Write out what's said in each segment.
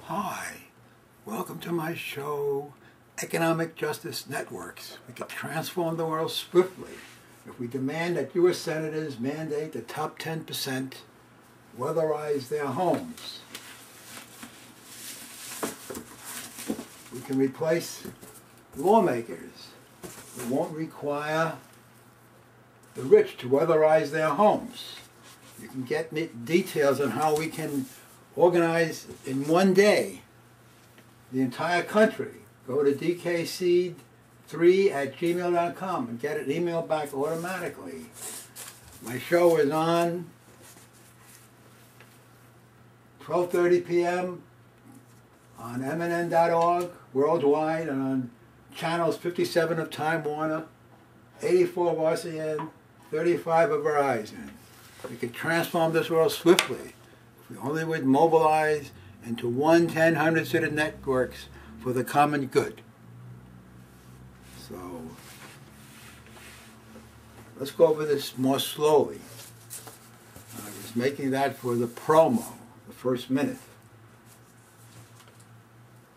Hi, welcome to my show, Economic Justice Networks. We can transform the world swiftly if we demand that U.S. senators mandate the top 10% weatherize their homes. We can replace lawmakers who won't require the rich to weatherize their homes. You can get details on how we can organize in one day the entire country. Go to dkc3@gmail.com and get an email back automatically. My show is on 12:30 p.m. on MNN.org worldwide and on channels 57 of Time Warner, 84 of RCN, 35 of Verizon. We can transform this world swiftly if we only would mobilize into 1/1000 networks for the common good. So let's go over this more slowly. I was making that for the promo, the first minute.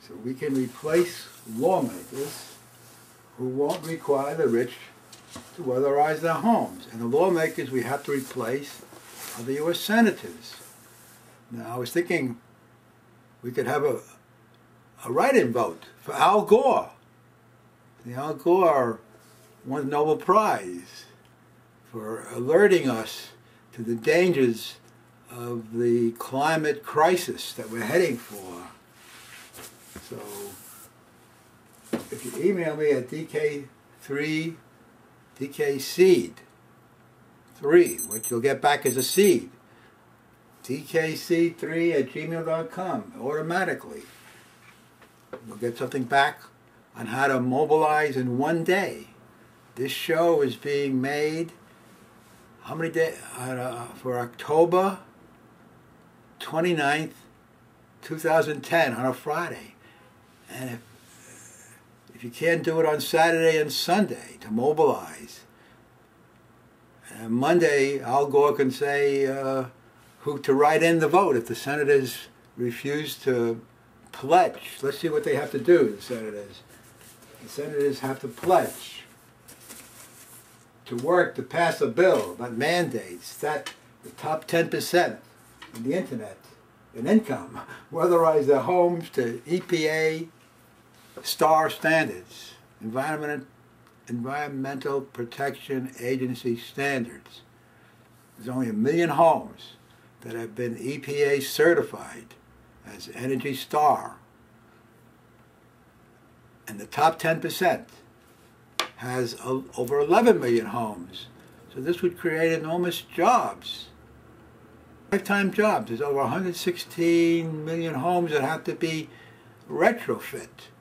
So we can replace lawmakers who won't require the rich to weatherize their homes. And the lawmakers we have to replace are the U.S. senators. Now, I was thinking we could have a write-in vote for Al Gore. Al Gore won the Nobel Prize for alerting us to the dangers of the climate crisis that we're heading for. So, if you email me at DKSeed3, which you'll get back as a seed, dkc3@gmail.com, automatically. You'll get something back on how to mobilize in one day. This show is being made, how many days? For October 29th, 2010, on a Friday. And if you can't do it on Saturday and Sunday to mobilize, and Monday Al Gore can say who to write in the vote if the senators refuse to pledge. Let's see what they have to do, the senators. The senators have to pledge to work to pass a bill that mandates that the top 10% in the internet in income weatherize their homes to EPA STAR standards, Environmental Protection Agency standards. There's only 1 million homes that have been EPA certified as Energy Star. And the top 10% has over 11 million homes. So this would create enormous jobs, lifetime jobs. There's over 116 million homes that have to be retrofit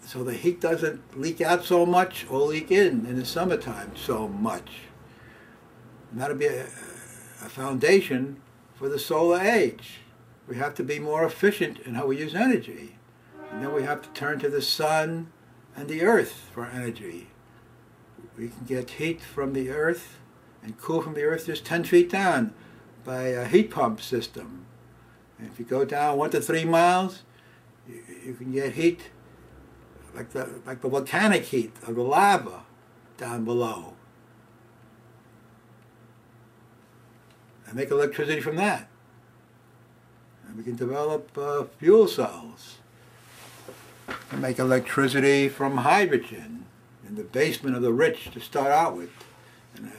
so the heat doesn't leak out so much or leak in the summertime so much. And that'll be a foundation for the solar age. We have to be more efficient in how we use energy. And then we have to turn to the sun and the earth for energy. We can get heat from the earth and cool from the earth just 10 feet down by a heat pump system. And if you go down 1 to 3 miles, you can get heat like the volcanic heat of the lava down below. And make electricity from that. And we can develop fuel cells and make electricity from hydrogen in the basement of the rich to start out with, and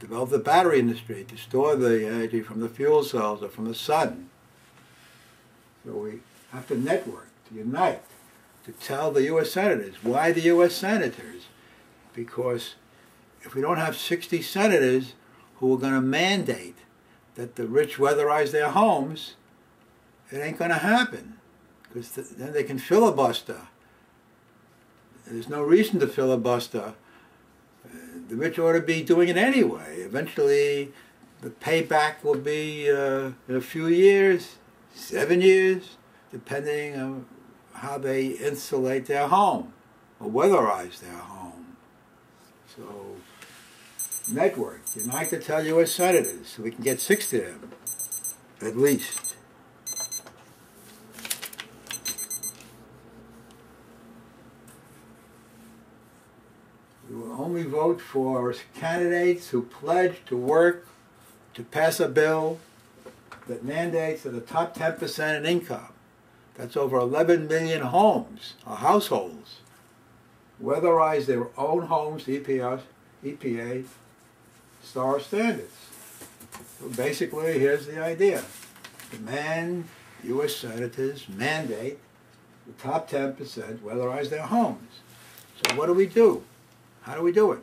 develop the battery industry to store the energy from the fuel cells or from the sun. So we have to network, to unite, to tell the U.S. senators. Why the U.S. senators? Because if we don't have 60 senators who are going to mandate that the rich weatherize their homes, it ain't going to happen. Because then they can filibuster. There's no reason to filibuster. The rich ought to be doing it anyway. Eventually, the payback will be in a few years, 7 years, depending on how they insulate their home or weatherize their home. So, network, unite to tell U.S. senators so we can get 60 of them, at least. we vote for candidates who pledge to work to pass a bill that mandates that the top 10% in income, that's over 11 million homes or households, weatherize their own homes to EPA star standards. So basically, here's the idea. Demand U.S. senators mandate the top 10% weatherize their homes. So what do? How do we do it?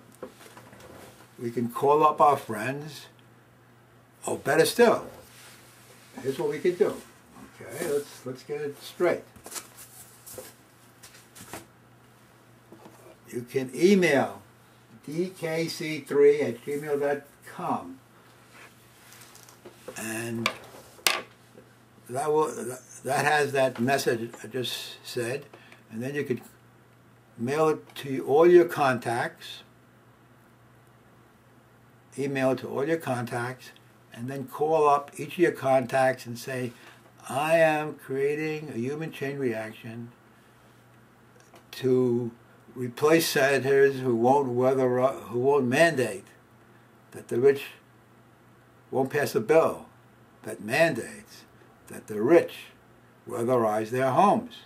We can call up our friends. Oh, better still, here's what we could do. Okay, let's get it straight. You can email dkc3@gmail.com, and that has that message I just said, and then you could mail it to all your contacts, email it to all your contacts, and then call up each of your contacts and say, I am creating a human chain reaction to replace senators who won't mandate that the rich won't pass a bill that mandates that the rich weatherize their homes.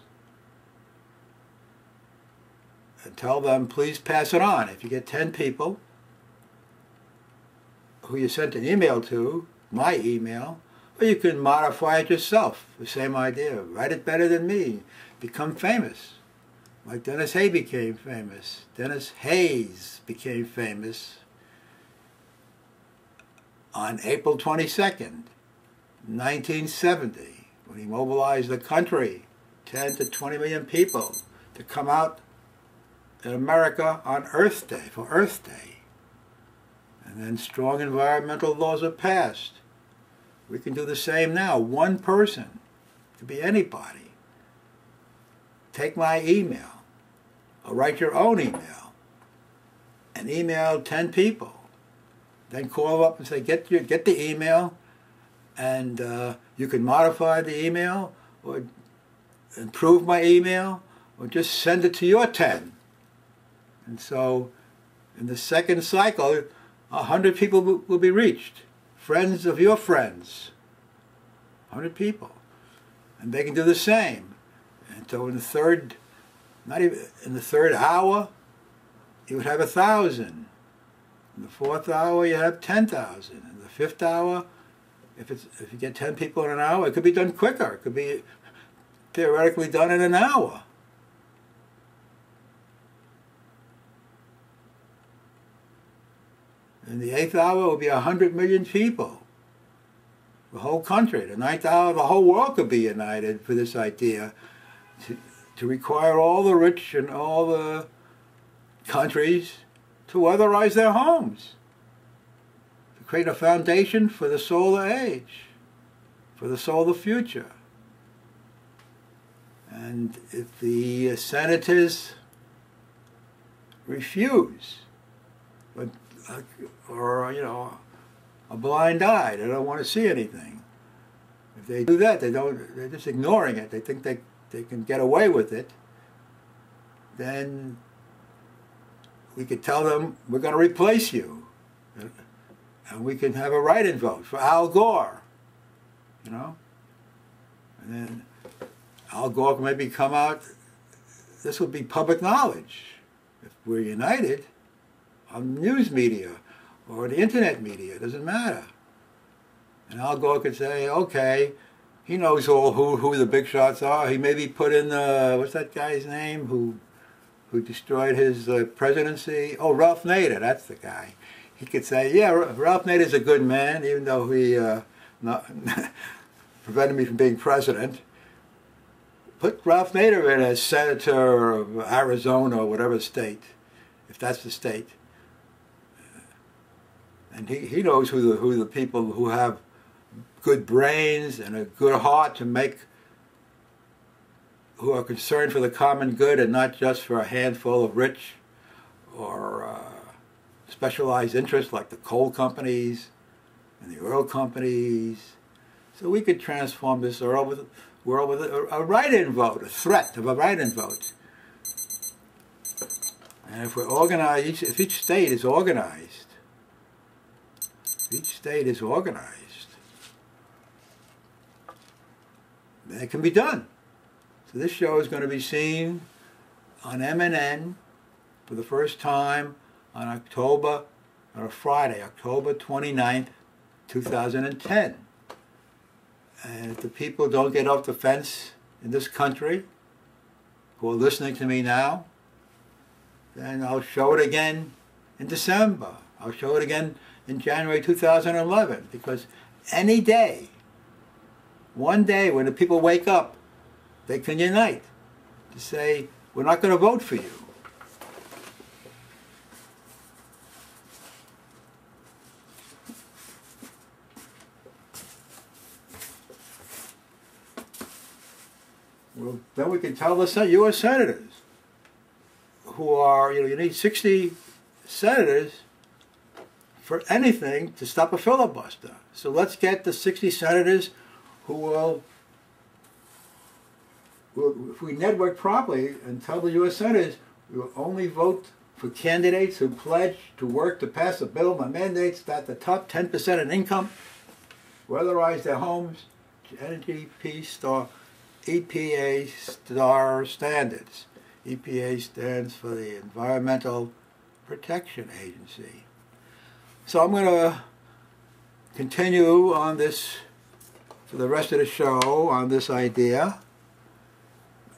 And tell them, please pass it on. If you get 10 people who you sent an email to, my email, or you can modify it yourself, the same idea. Write it better than me. Become famous. Like Dennis Hayes became famous. Dennis Hayes became famous on April 22nd, 1970, when he mobilized the country, 10 to 20 million people, to come out in America on Earth Day, for Earth Day. And then strong environmental laws are passed. We can do the same now. One person, it could be anybody. Take my email, or write your own email, and email 10 people. Then call up and say, get the email, and you can modify the email, or improve my email, or just send it to your 10. And so, in the second cycle, 100 people will be reached. Friends of your friends. 100 people. And they can do the same. And so in the third, not even in the third hour, you would have 1,000. In the fourth hour, you have 10,000. In the fifth hour, if you get 10 people in an hour, it could be done quicker. It could be theoretically done in an hour. In the eighth hour, it will be 100 million people. The whole country. The ninth hour, the whole world could be united for this idea to require all the rich and all the countries to weatherize their homes, to create a foundation for the solar age, for the solar future. And if the senators refuse, or a blind eye, they don't want to see anything. If they do that, they're just ignoring it. They think they can get away with it. Then we could tell them, we're going to replace you. And we can have a write-in vote for Al Gore. And then Al Gore can maybe come out. This would be public knowledge. If we're united on news media or the internet media, it doesn't matter. And Al Gore could say, okay, he knows who the big shots are. He maybe put in, what's that guy's name who destroyed his presidency? Oh, Ralph Nader, that's the guy. He could say, yeah, Ralph Nader's a good man, even though he prevented me from being president. Put Ralph Nader in as senator of Arizona or whatever state, if that's the state. And he knows who the people who have good brains and a good heart to make, who are concerned for the common good and not just for a handful of rich or specialized interests like the coal companies and the oil companies. So we could transform this world with a write-in vote, a threat of a write-in vote. And if we're organized, if each state is organized, then it can be done. So this show is going to be seen on MNN for the first time on a Friday, October 29th, 2010. And if the people don't get off the fence in this country who are listening to me now, then I'll show it again in December. I'll show it again in January 2011, because any day, one day when the people wake up, they can unite to say, we're not going to vote for you. Well, then we can tell the U.S. senators who are, you need 60 senators for anything to stop a filibuster. So let's get the 60 senators who will, if we network properly and tell the U.S. senators, we will only vote for candidates who pledge to work to pass a bill that mandates that the top 10% in income weatherize their homes to EPA star standards. EPA stands for the Environmental Protection Agency. So I'm going to continue on this for the rest of the show on this idea.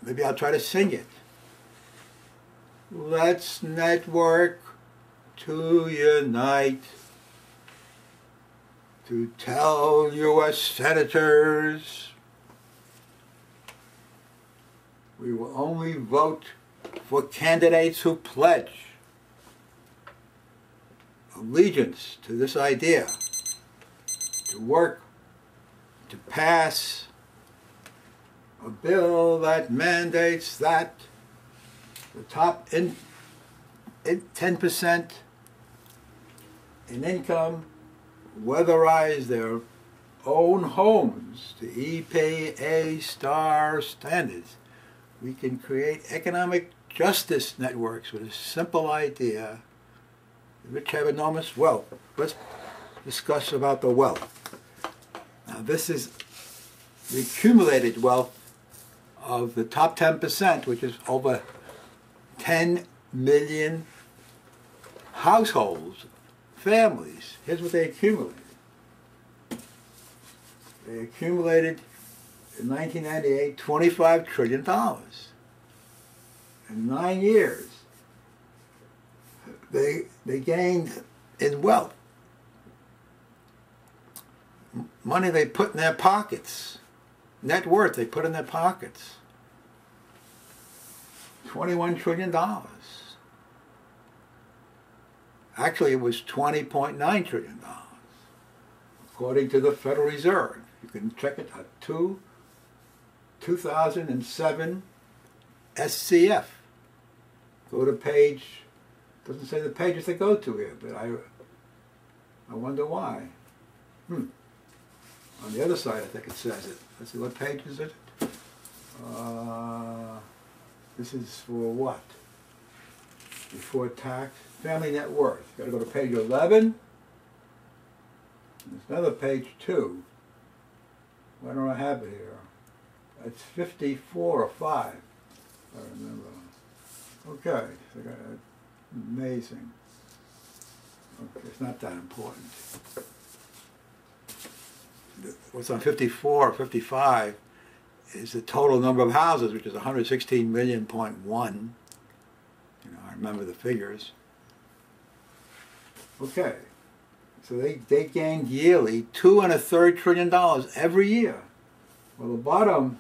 Maybe I'll try to sing it. Let's network to unite, to tell U.S. senators we will only vote for candidates who pledge allegiance to this idea, to work to pass a bill that mandates that the top 10% in income weatherize their own homes to EPA star standards. We can create economic justice networks with a simple idea. The rich have enormous wealth. Let's discuss about the wealth. Now this is the accumulated wealth of the top 10%, which is over 10 million households, families. Here's what they accumulated. They accumulated in 1998 $25 trillion. In 9 years, they gained in wealth. Money they put in their pockets, net worth they put in their pockets, $21 trillion. Actually, it was $20.9 trillion, according to the Federal Reserve. You can check it at 2007 SCF. Go to page, doesn't say the pages they go to here, but I wonder why. On the other side, I think it says it. Let's see, what page is it? This is for what? Before tax, family net worth. Got to go to page 11. There's another page 2. Why don't I have it here? It's 54 or 5. I remember. Okay, so amazing. Okay, it's not that important. What's on 54 or 55 is the total number of houses, which is 116 million.1. I remember the figures. Okay, so they gained yearly $2.33 trillion every year. Well, the bottom